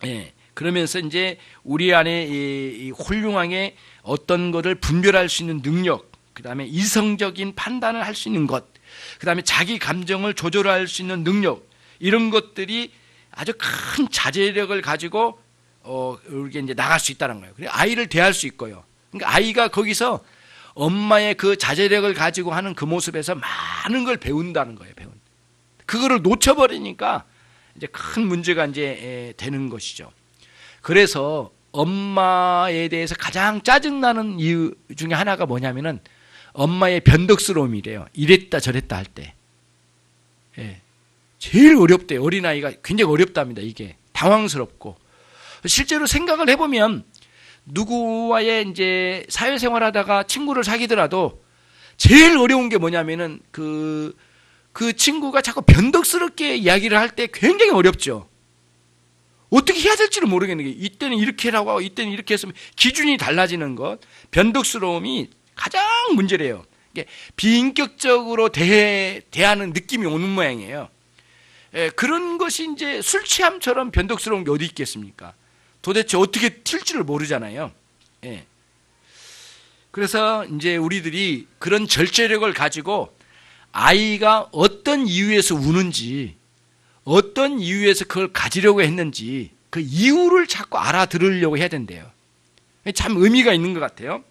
예. 그러면서 이제 우리 안에 이 훌륭하게 어떤 것을 분별할 수 있는 능력, 그 다음에 이성적인 판단을 할 수 있는 것, 그 다음에 자기 감정을 조절할 수 있는 능력, 이런 것들이 아주 큰 자제력을 가지고 이렇게 이제 나갈 수 있다는 거예요. 그래서 아이를 대할 수 있고요. 그러니까 아이가 거기서 엄마의 그 자제력을 가지고 하는 그 모습에서 많은 걸 배운다는 거예요. 그거를 놓쳐버리니까 이제 큰 문제가 이제 되는 것이죠. 그래서 엄마에 대해서 가장 짜증나는 이유 중에 하나가 뭐냐면은 엄마의 변덕스러움이래요. 이랬다 저랬다 할 때. 예. 제일 어렵대요. 어린아이가 굉장히 어렵답니다. 이게 당황스럽고. 실제로 생각을 해보면 누구와의 이제 사회생활 하다가 친구를 사귀더라도 제일 어려운 게 뭐냐면은 그 친구가 자꾸 변덕스럽게 이야기를 할 때 굉장히 어렵죠. 어떻게 해야 될지를 모르겠는 게 이때는 이렇게 하라고 하고 이때는 이렇게 했으면 기준이 달라지는 것, 변덕스러움이 가장 문제래요. 비인격적으로 대하는 느낌이 오는 모양이에요. 그런 것이 이제 술 취함처럼 변덕스러운 게 어디 있겠습니까? 도대체 어떻게 튈지를 모르잖아요. 그래서 이제 우리들이 그런 절제력을 가지고 아이가 어떤 이유에서 우는지, 어떤 이유에서 그걸 가지려고 했는지 그 이유를 자꾸 알아들으려고 해야 된대요. 참 의미가 있는 것 같아요.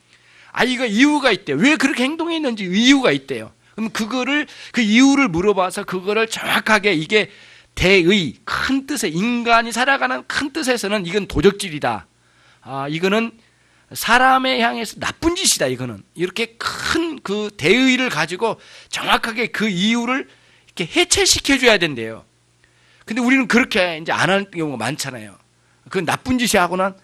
아이가 이유가 있대요. 왜 그렇게 행동했는지 이유가 있대요. 그럼 그 이유를 물어봐서 그거를 정확하게 이게 대의, 큰 뜻의 인간이 살아가는 큰 뜻에서는 이건 도적질이다. 이거는 사람에 향해서 나쁜 짓이다. 이거는 이렇게 큰 그 대의를 가지고 정확하게 그 이유를 이렇게 해체시켜 줘야 된대요. 근데 우리는 그렇게 이제 안 하는 경우가 많잖아요. 그 나쁜 짓이 하거나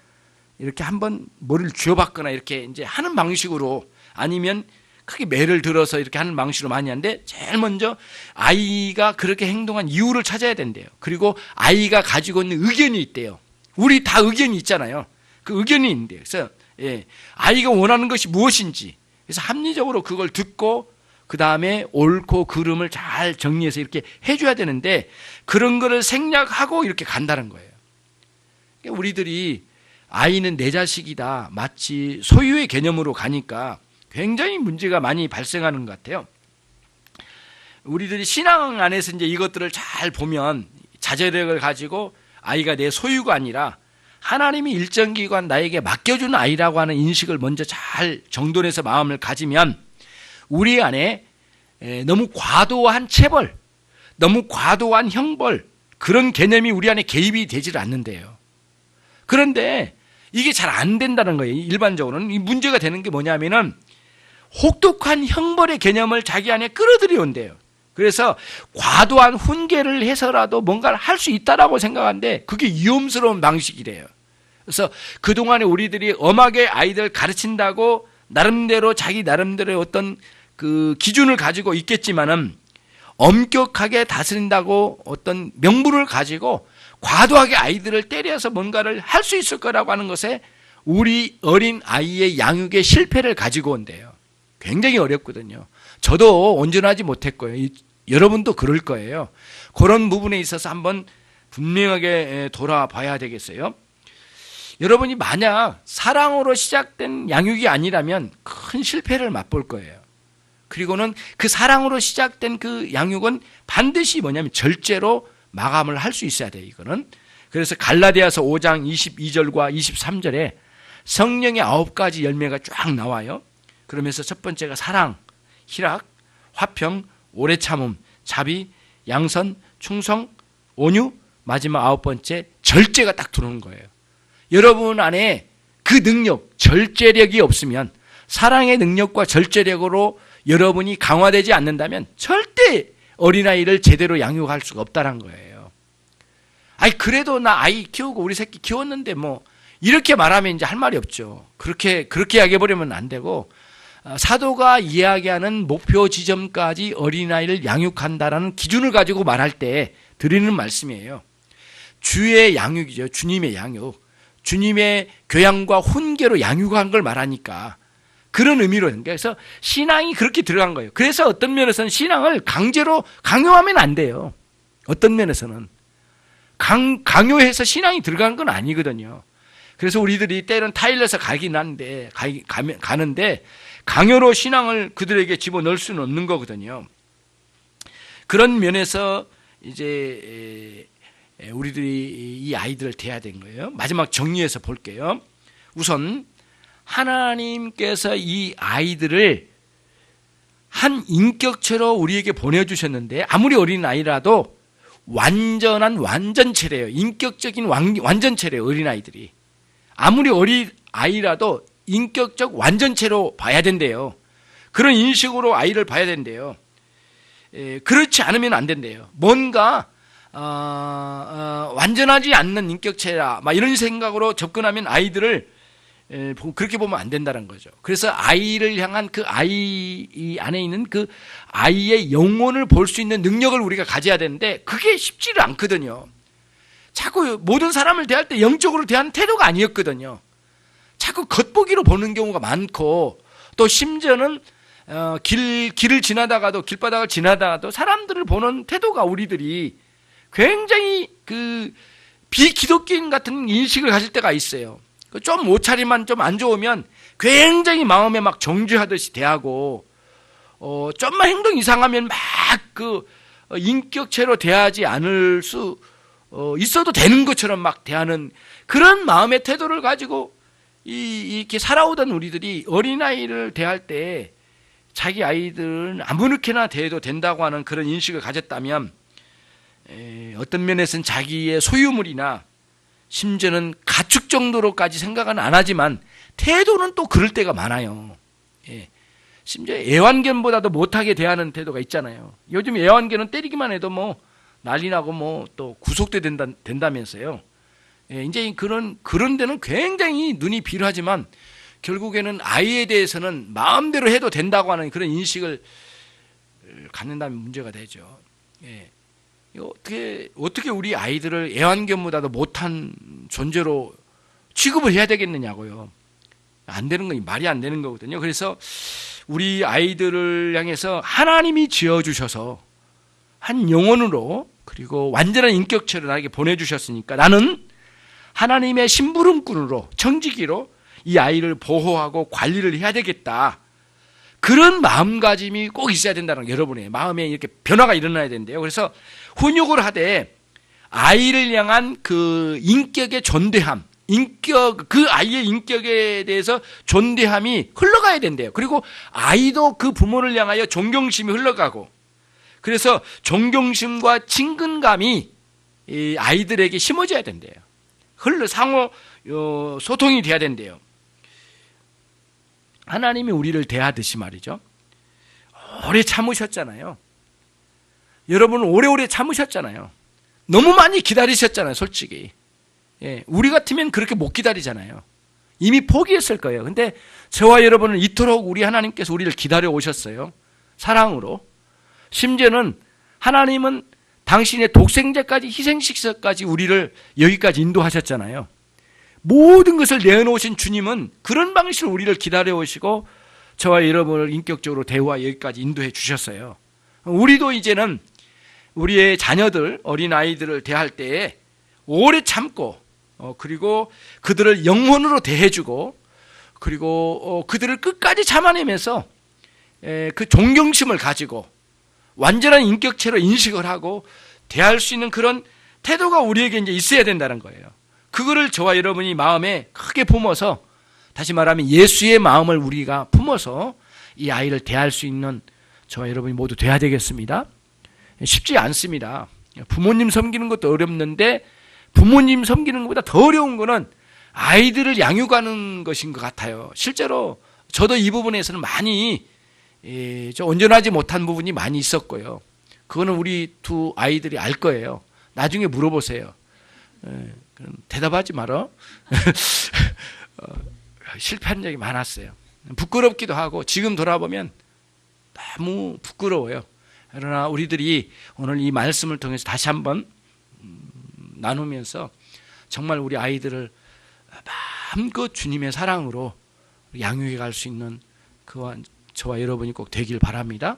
이렇게 한번 머리를 쥐어박거나 이렇게 이제 하는 방식으로, 아니면 크게 매를 들어서 이렇게 하는 방식으로 많이 하는데, 제일 먼저 아이가 그렇게 행동한 이유를 찾아야 된대요. 그리고 아이가 가지고 있는 의견이 있대요. 우리 다 의견이 있잖아요. 그 의견이 있는데요. 그래서 아이가 원하는 것이 무엇인지, 그래서 합리적으로 그걸 듣고 그 다음에 옳고 그름을 잘 정리해서 이렇게 해줘야 되는데, 그런 거를 생략하고 이렇게 간다는 거예요. 우리들이 아이는 내 자식이다, 마치 소유의 개념으로 가니까 굉장히 문제가 많이 발생하는 것 같아요. 우리들이 신앙 안에서 이제 이것들을 잘 보면, 자제력을 가지고 아이가 내 소유가 아니라 하나님이 일정 기간 나에게 맡겨준 아이라고 하는 인식을 먼저 잘 정돈해서 마음을 가지면, 우리 안에 너무 과도한 체벌, 너무 과도한 형벌, 그런 개념이 우리 안에 개입이 되질 않는데요. 그런데 이게 잘 안 된다는 거예요. 일반적으로는 이 문제가 되는 게 뭐냐면은 혹독한 형벌의 개념을 자기 안에 끌어들여온대요. 그래서 과도한 훈계를 해서라도 뭔가를 할 수 있다라고 생각하는데, 그게 위험스러운 방식이래요. 그래서 그동안에 우리들이 엄하게 아이들 가르친다고 나름대로 자기 나름대로의 어떤 그 기준을 가지고 있겠지만은, 엄격하게 다스린다고 어떤 명분을 가지고 과도하게 아이들을 때려서 뭔가를 할 수 있을 거라고 하는 것에 우리 어린 아이의 양육의 실패를 가지고 온대요. 굉장히 어렵거든요. 저도 온전하지 못했고요. 여러분도 그럴 거예요. 그런 부분에 있어서 한번 분명하게 돌아봐야 되겠어요. 여러분이 만약 사랑으로 시작된 양육이 아니라면 큰 실패를 맛볼 거예요. 그리고는 그 사랑으로 시작된 그 양육은 반드시 뭐냐면 절제로 마감을 할 수 있어야 돼요. 이거는. 그래서 갈라디아서 5장 22절과 23절에 성령의 9가지 열매가 쫙 나와요. 그러면서 첫 번째가 사랑, 희락, 화평, 오래 참음, 자비, 양선, 충성, 온유, 마지막 9번째 절제가 딱 들어오는 거예요. 여러분 안에 그 능력, 절제력이 없으면, 사랑의 능력과 절제력으로 여러분이 강화되지 않는다면 절대 어린아이를 제대로 양육할 수가 없다는 거예요. 아니 그래도 나 아이 키우고 우리 새끼 키웠는데 뭐 이렇게 말하면 이제 할 말이 없죠. 그렇게 이야기해버리면 안 되고, 사도가 이야기하는 목표 지점까지 어린아이를 양육한다라는 기준을 가지고 말할 때 드리는 말씀이에요. 주의 양육이죠. 주님의 양육. 주님의 교양과 훈계로 양육한 걸 말하니까 그런 의미로. 그래서 신앙이 그렇게 들어간 거예요. 그래서 어떤 면에서는 신앙을 강제로 강요하면 안 돼요. 어떤 면에서는 강요해서 신앙이 들어간 건 아니거든요. 그래서 우리들이 때로는 타일러서 가는데 강요로 신앙을 그들에게 집어넣을 수는 없는 거거든요. 그런 면에서 이제 우리들이 이 아이들을 대해야 되는 거예요. 마지막 정리해서 볼게요. 우선 하나님께서 이 아이들을 한 인격체로 우리에게 보내주셨는데, 아무리 어린 아이라도 완전한 완전체래요. 인격적인 완전체래요. 어린아이들이 아무리 어린 아이라도 인격적 완전체로 봐야 된대요. 그런 인식으로 아이를 봐야 된대요. 그렇지 않으면 안 된대요. 뭔가 완전하지 않는 인격체라 막 이런 생각으로 접근하면 아이들을 그렇게 보면 안 된다는 거죠. 그래서 아이를 향한 그 아이 안에 있는 그 아이의 영혼을 볼 수 있는 능력을 우리가 가져야 되는데, 그게 쉽지를 않거든요. 자꾸 모든 사람을 대할 때 영적으로 대하는 태도가 아니었거든요. 자꾸 겉보기로 보는 경우가 많고, 또 심지어는 길을 지나다가도, 길바닥을 지나다가도 사람들을 보는 태도가 우리들이 굉장히 그 비기독교인 같은 인식을 가질 때가 있어요. 좀 옷차림만 좀 안 좋으면 굉장히 마음에 막 정죄하듯이 대하고, 좀만 행동 이상하면 막 그 인격체로 대하지 않을 수 있어도 되는 것처럼 막 대하는 그런 마음의 태도를 가지고 이렇게 살아오던 우리들이 어린아이를 대할 때 자기 아이들은 아무렇게나 대해도 된다고 하는 그런 인식을 가졌다면 어떤 면에서는 자기의 소유물이나 심지어는 가축 정도로까지 생각은 안 하지만 태도는 또 그럴 때가 많아요. 심지어 애완견보다도 못하게 대하는 태도가 있잖아요. 요즘 애완견은 때리기만 해도 뭐 난리 나고 뭐 또 구속돼 된다면서요. 이제 그런 데는 굉장히 눈이 비루하지만 결국에는 아이에 대해서는 마음대로 해도 된다고 하는 그런 인식을 갖는다면 문제가 되죠. 어떻게 우리 아이들을 애완견보다도 못한 존재로 취급을 해야 되겠느냐고요. 안 되는 거, 말이 안 되는 거거든요. 그래서 우리 아이들을 향해서 하나님이 지어주셔서 한 영혼으로 그리고 완전한 인격체로 나에게 보내주셨으니까 나는 하나님의 심부름꾼으로 청지기로 이 아이를 보호하고 관리를 해야 되겠다. 그런 마음가짐이 꼭 있어야 된다는 거, 여러분의 마음에 이렇게 변화가 일어나야 된대요. 그래서 훈육을 하되 아이를 향한 그 인격의 존대함, 그 아이의 인격에 대해서 존대함이 흘러가야 된대요. 그리고 아이도 그 부모를 향하여 존경심이 흘러가고, 그래서 존경심과 친근감이 이 아이들에게 심어져야 된대요. 상호 소통이 돼야 된대요. 하나님이 우리를 대하듯이 말이죠. 오래 참으셨잖아요. 여러분은 오래오래 참으셨잖아요. 너무 많이 기다리셨잖아요, 솔직히. 우리 같으면 그렇게 못 기다리잖아요. 이미 포기했을 거예요. 근데 저와 여러분은 이토록 우리 하나님께서 우리를 기다려 오셨어요. 사랑으로. 심지어는 하나님은 당신의 독생자까지 희생식사까지 우리를 여기까지 인도하셨잖아요. 모든 것을 내어놓으신 주님은 그런 방식으로 우리를 기다려 오시고 저와 여러분을 인격적으로 대우와 여기까지 인도해 주셨어요. 우리도 이제는 우리의 자녀들, 어린아이들을 대할 때에 오래 참고 그리고 그들을 영혼으로 대해주고 그리고 그들을 끝까지 참아내면서 그 존경심을 가지고 완전한 인격체로 인식을 하고 대할 수 있는 그런 태도가 우리에게 이제 있어야 된다는 거예요. 그거를 저와 여러분이 마음에 크게 품어서, 다시 말하면 예수의 마음을 우리가 품어서 이 아이를 대할 수 있는 저와 여러분이 모두 돼야 되겠습니다. 쉽지 않습니다. 부모님 섬기는 것도 어렵는데 부모님 섬기는 것보다 더 어려운 거는 아이들을 양육하는 것인 것 같아요. 실제로 저도 이 부분에서는 많이 온전하지 못한 부분이 많이 있었고요. 그거는 우리 두 아이들이 알 거예요. 나중에 물어보세요. 대답하지 말어. 실패한 적이 많았어요. 부끄럽기도 하고 지금 돌아보면 너무 부끄러워요. 그러나 우리들이 오늘 이 말씀을 통해서 다시 한번 나누면서 정말 우리 아이들을 마음껏 주님의 사랑으로 양육해 갈 수 있는 그와 저와 여러분이 꼭 되길 바랍니다.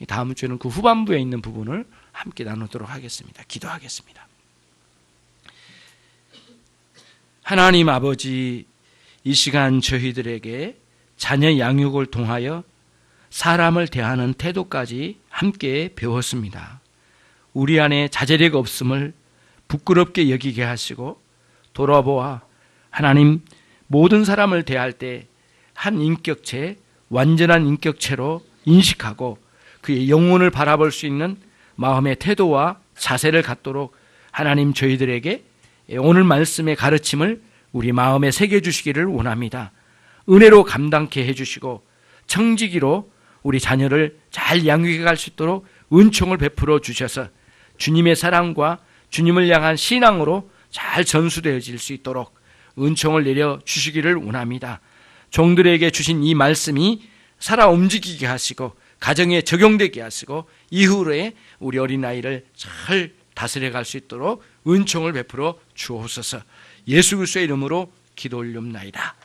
다음 주에는 그 후반부에 있는 부분을 함께 나누도록 하겠습니다. 기도하겠습니다. 하나님 아버지, 이 시간 저희들에게 자녀 양육을 통하여 사람을 대하는 태도까지 함께 배웠습니다. 우리 안에 자제력 없음을 부끄럽게 여기게 하시고 돌아보아 하나님 모든 사람을 대할 때 한 인격체, 완전한 인격체로 인식하고 그의 영혼을 바라볼 수 있는 마음의 태도와 자세를 갖도록 하나님 저희들에게 오늘 말씀의 가르침을 우리 마음에 새겨주시기를 원합니다. 은혜로 감당케 해주시고 청지기로 우리 자녀를 잘 양육해 갈 수 있도록 은총을 베풀어 주셔서 주님의 사랑과 주님을 향한 신앙으로 잘 전수되어질 수 있도록 은총을 내려 주시기를 원합니다. 종들에게 주신 이 말씀이 살아 움직이게 하시고 가정에 적용되게 하시고 이후에 우리 어린아이를 잘 다스려 갈 수 있도록 은총을 베풀어 주옵소서. 예수 그리스도의 이름으로 기도 올리옵나이다.